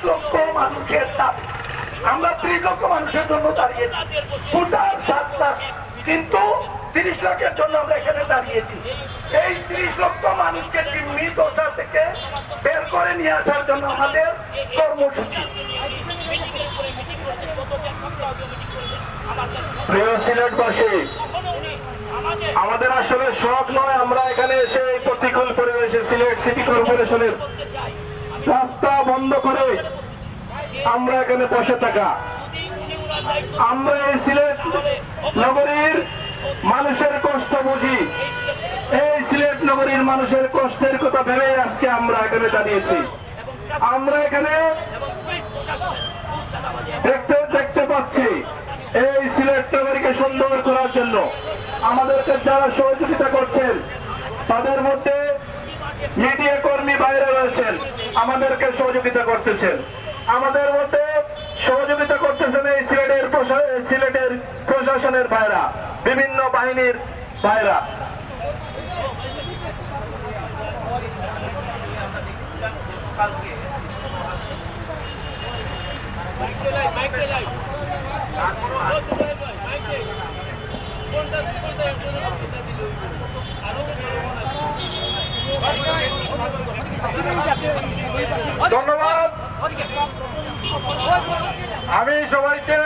লক্ষ মানুষের দাবি। আমরা 30 লক্ষ মানুষের জন্য দাঁড়িয়েছি, ভোটার 7 লাখ, কিন্তু 30 লাখের জন্য আমরা এখানে দাঁড়িয়েছি। এই 30 লক্ষ মানুষকে জিম্মি দশা থেকে বের করে নিয়ে আসার জন্য আমাদের কর্মসূচি। প্রিয় সিলেটবাসী, আমাদের আসলে শখ নয় আমরা এখানে এসে এই প্রতিকূল পরিবেশে সিলেট সিটি কর্পোরেশনের রাস্তা বন্ধ করে আমরা এখানে বসে থাকা। আমরা এই সিলেট নগরীর মানুষের কষ্ট বুঝি, এই সিলেট নগরীর মানুষের কষ্টের কথা ভেবেই আজকে আমরা এখানে দাঁড়িয়েছি। আমরা এখানে দেখতে পাচ্ছি এই সিলেট নগরীকে সুন্দর করার জন্য আমাদেরকে যারা সহযোগিতা করছেন তাদের মধ্যে মিডিয়া কর্মী বাইরে রয়েছেন, আমাদেরকে সহযোগিতা করতেছেন। আমাদের মধ্যে সহযোগিতা করতেছেন এই সিলেটের প্রশাসনের ভাইরা, বিভিন্ন বাহিনীর ভাইরা। ধন্যবাদ। আমি সবাইকে